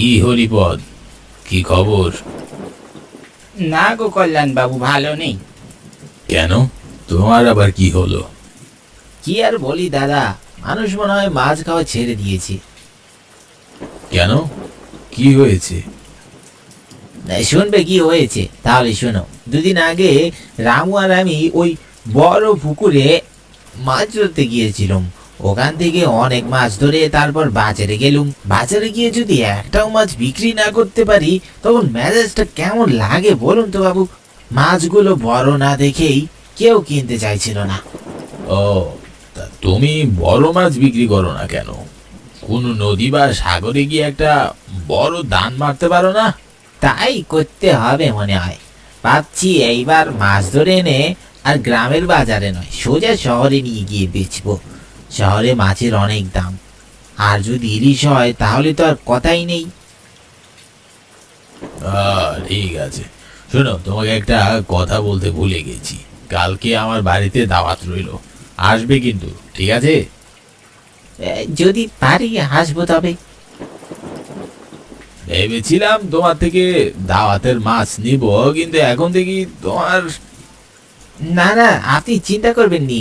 কি হরিপদ, কি খবর? না গো কল্যাণ বাবু, ভালো নেই। কেন, তোমার আবার কি হলো? কি আর বলি দাদা, মানুষ মনে হয় মাছ খাওয়া ছেড়ে দিয়েছে। কেন, কি হয়েছে? শুনবে কি হয়েছে? তাহলে শোনো। দুদিন আগে রামু আর আমি ওই বড় পুকুরে মাছ ধরতে গিয়েছিলাম। ওখান থেকে অনেক মাছ ধরে তারপর বাজারে গেলুম। বাজারে গিয়ে যদি একটাও মাছ বিক্রি না করতে পারি, তখন মেজাজটা কেমন লাগে বলুন তো বাবু। মাছগুলো বড় না দেখেই কেউ কিনতে চাইছিল না। ও, তা তুমি বড় মাছ বিক্রি করো না কেন? কোন নদী বা সাগরে গিয়ে একটা বড় দান মারতে পারো না? তাই করতে হবে মনে হয়। ভাবছি এইবার মাছ ধরে এনে আর গ্রামের বাজারে নয়, সোজা শহরে নিয়ে গিয়ে বেচবো। শহরে মাছের অনেক দাম, আর যদি ইলিশ হয় তাহলে তো আর কথাই নেই। ঠিক আছে, শোনো, তোমাকে একটা কথা বলতে ভুলে গেছি। কালকে আমার বাড়িতে দাওয়াত রইলো, আসবে কিন্তু, ঠিক আছে? যদি পারি আসবো তবে। ভেবেছিলাম তোমার থেকে দাওয়াতের মাছ নিব, কিন্তু এখন দেখি তোমার... না না, আপনি চিন্তা করবেন নি।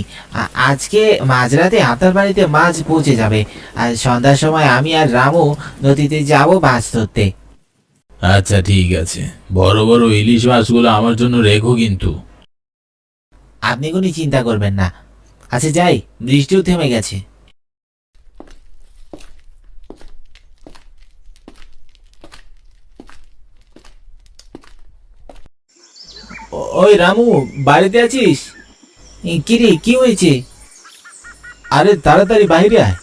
আজকে মাঝরাতে আপনার বাড়িতে মাছ পৌঁছে যাবে। আর সন্ধ্যার সময় আমি আর রামু নদীতে যাব মাছ ধরতে। আচ্ছা ঠিক আছে, বড় বড় ইলিশ মাছগুলো আমার জন্য রেখো কিন্তু। আপনি কোনো চিন্তা করবেন না। আচ্ছা যাই, বৃষ্টিও থেমে গেছে। ওই রামু, বাড়িতে আছিস? কিরে, কি হয়েছে? আরে তাড়াতাড়ি বাইরে আয়।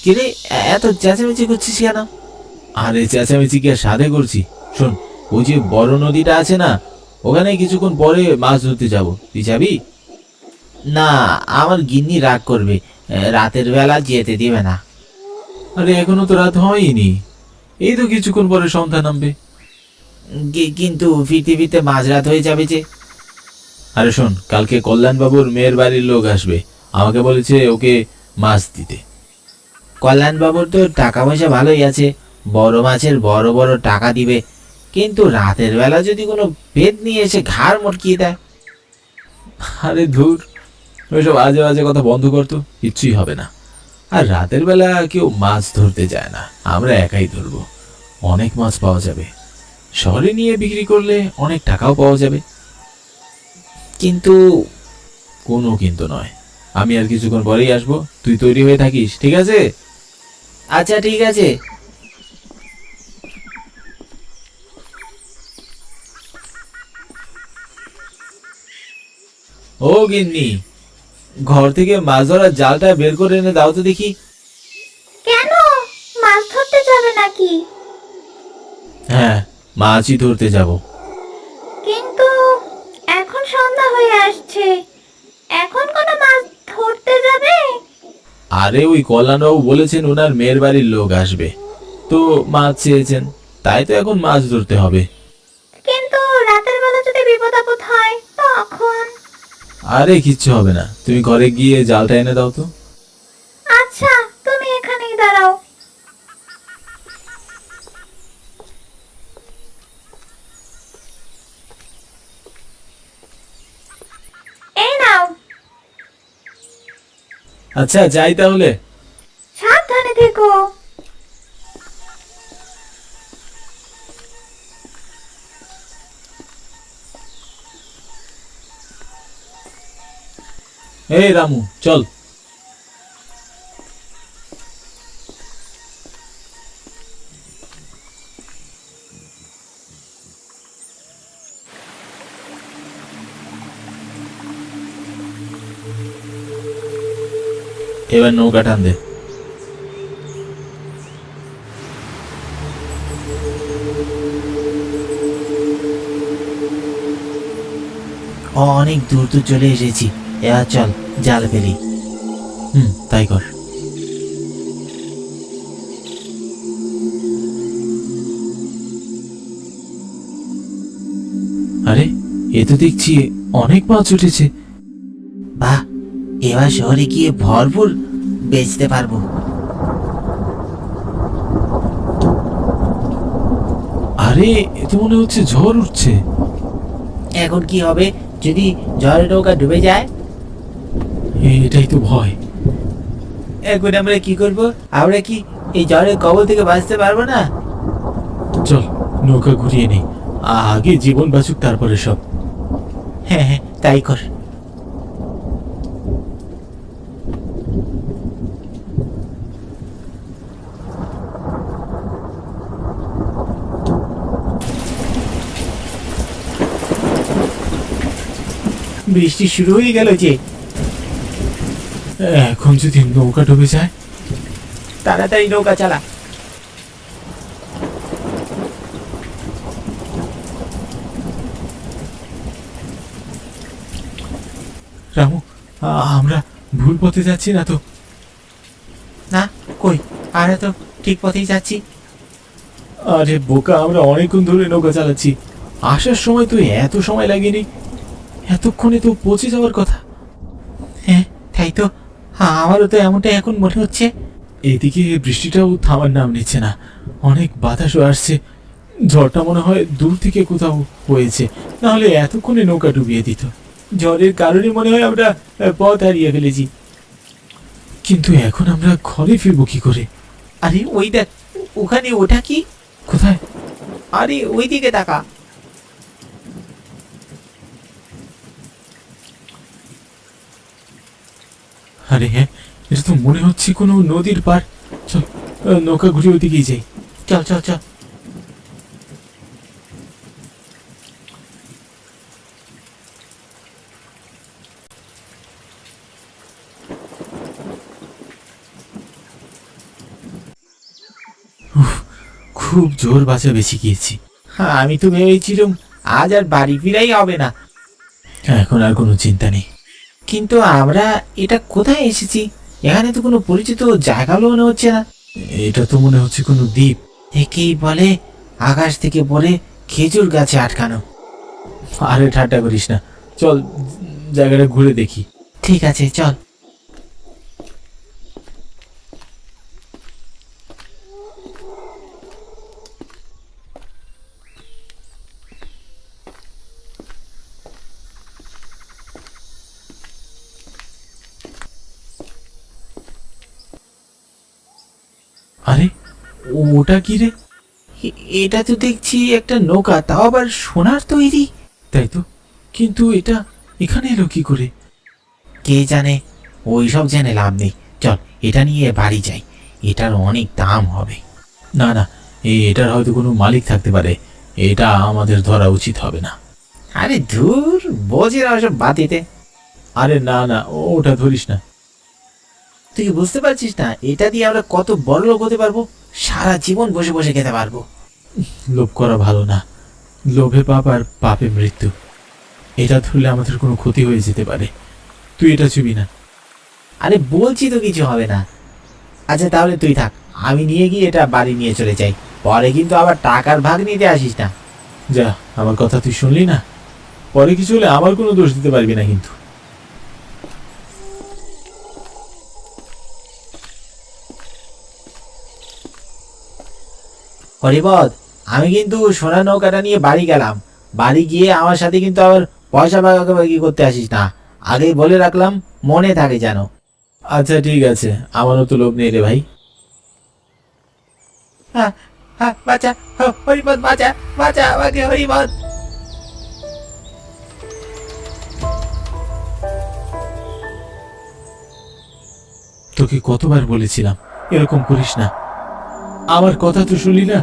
কিরে, এত চেঁচামেচি করছিস কেন? আরে চেঁচামেচি কি আর সাধে করছি? শোন, ওই যে বড় নদীটা আছে না, ওখানে কিছুক্ষণ পরে মাছ ধরতে যাব, তুই যাবি? না, আমার গিন্নি রাগ করবে, রাতের বেলা যেতে দিবে না। আরে এখনো তো রাত হয়নি, এই তো কিছুক্ষণ পরে সন্ধ্যা নামবে। কিন্তু ফিরতে ফিরতে মাঝরাত হয়ে যাবে যে। আরে শোন, কালকে কল্যাণবাবুর মেয়ের বাড়ির লোক আসবে, আমাকে বলেছে ওকে মাছ দিতে। কল্যাণ বাবুর তো টাকা পয়সা ভালোই আছে, বড় মাছের বড় বড় টাকা দিবে। কিন্তু রাতের বেলা যদি কোনো পেট নিয়ে এসে ঘাড় মটকিয়ে দেয়। আরে ধুর, ওইসব আজে বাজে কথা বন্ধ করতো, কিচ্ছুই হবে না। আর রাতের বেলা কেউ মাছ ধরতে যায় না, আমরা একাই ধরবো। অনেক মাছ পাওয়া যাবে, শহরে নিয়ে বিক্রি করলে অনেক টাকাও পাওয়া যাবে। কিন্তু কোনো কিন্তু নয়, আমি আর কিছুক্ষণ পরেই আসবো, তুই তৈরি হয়ে থাকিস, ঠিক আছে? আচ্ছা ঠিক আছে। ও গিন্নি, ঘর থেকে মাছ ধরার জালটা বের করে এনে দাও তো দেখি। কেন, মাছ ধরতে যাবে নাকি? হ্যাঁ, মাছই ধরতে যাব। কিন্তু এখন সন্ধ্যা হয়ে আসছে, এখন কোনো মাছ ধরতে যাবে? আরে ওই কল্যাণবাবু বলেছেন ওনার মেয়ের বাড়ির লোক আসবে, তো মাছ চেয়েছেন, তাই তো এখন মাছ ধরতে হবে। কিন্তু রাতের বেলা যদি বিপদ আপদ হয় তখন? আরে কিচ্ছু হবে না, তুমি ঘরে গিয়ে জালটা এনে দাও তো। আচ্ছা, তুমি এখানেই দাঁড়াও। এই নাও। আচ্ছা যাই তাহলে। সাবধানে থেকো। এই রামু, চল। এবার নৌকা টান দে। অনেক দূর তো চলে এসেছি, এবার চল জাল ফেলি। তাই কর। আরে এ তো দেখছি অনেক মাছ উঠেছে। বাহ, এবার শহরে গিয়ে ভরপুর বেচতে পারবো। আরে এ তো মনে হচ্ছে ঝড় উঠছে। এখন কি হবে যদি ঝড়ে নৌকা ডুবে যায়? এটাই তো ভয়। এখন আমরা কি করব? আমরা কি এই ঝড়ের কবল থেকে বাঁচতে পারবো না? চল নৌকা ঘুরিয়ে নেই, আগে জীবন বাঁচুক তারপরে সব। হ্যাঁ হ্যাঁ, তাই কর। বৃষ্টি শুরু হয়ে গেল যে। এখন যদি নৌকা ডুবে যায়? তাড়াতাড়ি নৌকা চালা। রামু, আমরা ভুল পথে যাচ্ছি না তো? না, কই, আমরা তো ঠিক পথেই যাচ্ছি। আরে বোকা, আমরা অনেকক্ষণ ধরে নৌকা চালাচ্ছি, আসার সময় তো এত সময় লাগেনি, এতক্ষণে তো পৌঁছে যাওয়ার কথা। হ্যাঁ তাই তো, আমারও তো এমনটাই এখন মনে হচ্ছে। এদিকে বৃষ্টিটাও থামার নাম নিচ্ছে না, অনেক বাতাসও আসছে। ঝড়টা মনে হয় দূর থেকে কোথাও হয়েছে, নাহলে এতক্ষণে নৌকা ডুবিয়ে দিত। ঝড়ের কারণে মনে হয় আমরা পথ হারিয়ে ফেলেছি। কিন্তু এখন আমরা ঘরে ফিরবো কি করে? আরে ওই দেখ, ওখানে ওটা কি? কোথায়? আরে ওই দিকে তাকা। আরে হ্যাঁ, এটা তো মনে হচ্ছে কোনো নদীর পার। চল নৌকা ঘুরে ওইদিকেই যাই। চল চল চল। খুব জোর বাঁচা বেঁচে গিয়েছি। হ্যাঁ, আমি তো ভেবেছিলাম আজ আর বাড়ি ফিরাই হবে না। এখন আর কোনো চিন্তা নেই। কিন্তু আমরা এটা কোথায় এসেছি? এখানে তো কোনো পরিচিত জায়গাও মনে হচ্ছে না। এটা তো মনে হচ্ছে কোনো দ্বীপ। একেই বলে আকাশ থেকে পড়ে খেজুর গাছে আটকানো। আরে ঠাট্টা করিস না, চল জায়গাটা ঘুরে দেখি। ঠিক আছে, চল। আরে ওটা কি রে? এটা তো দেখছি একটা নৌকা, তাও আবার সোনার তৈরি। তাই তো, কিন্তু এটা এখানে এলো কি করে? কে জানে, ওই সব জেনে লাভ নেই। চল এটা নিয়ে বাড়ি যাই, এটার অনেক দাম হবে। না না, এটার হয়তো কোনো মালিক থাকতে পারে, এটা আমাদের ধরা উচিত হবে না। আরে ধুর, বোঝে না ওসব বাতিতে। আরে না না, ওটা ধরিস না। তুই কি বুঝতে পারছিস না এটা দিয়ে আমরা কত বড় লোক হতে পারবো? সারা জীবন বসে বসে খেতে পারবো। লোভ করা ভালো না, লোভে পাপ আর পাপে মৃত্যু। এটা ধরলে আমাদের কোনো ক্ষতি হয়ে যেতে পারে, তুই এটা ছুবি না। আরে বলছি তো কিছু হবে না। আচ্ছা তাহলে তুই থাক, আমি নিয়ে গিয়ে এটা বাড়ি নিয়ে চলে যাই, পরে কিন্তু আবার টাকার ভাগ নিতে আসিস না। যা, আমার কথা তুই শুনলি না, পরে কিছু হলে আমার কোনো দোষ দিতে পারবি না কিন্তু। হরিপদ, আমি কিন্তু সোনা নৌকাটা নিয়ে বাড়ি গেলাম। বাড়ি গিয়ে আমার সাথে কিন্তু আবার পয়সা ভাগাভাগি করতে আসিস না, আগেই বলে রাখলাম, মনে থাকে যেন। আচ্ছা ঠিক আছে, আমারও তো লোভ নেই রে ভাই। হ্যাঁ হ্যাঁ, বাঁচা, হরিপদ বাঁচা, বাঁচা আমাকে হরিপদ। তোকে কতবার বলেছিলাম এরকম করিস না, আমার কথা তো শুনলি না।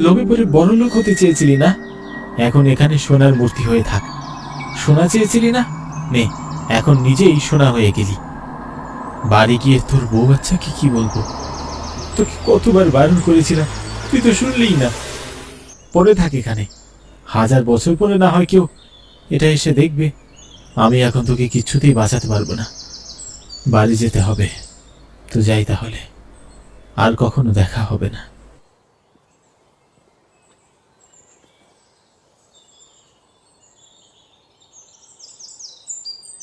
লোভে পরে বড় লোক হতে চেয়েছিলি না, এখন এখানে সোনার মূর্তি হয়ে থাক। সোনা চেয়েছিলি না, নে এখন নিজেই সোনা হয়ে গেলি। বাড়ি গিয়ে তোর বউ বাচ্চাকে কি বলবো? তোকে কতবার বারণ করেছিলাম, তুই তো শুনলিই না। পড়ে থাক এখানে, 1000 বছর পরে না হয় কেউ এটা এসে দেখবে। আমি এখন তোকে কিছুতেই বাঁচাতে পারবো না, বাড়ি যেতে হবে। তো যাই তাহলে, আর কখনো দেখা হবে না।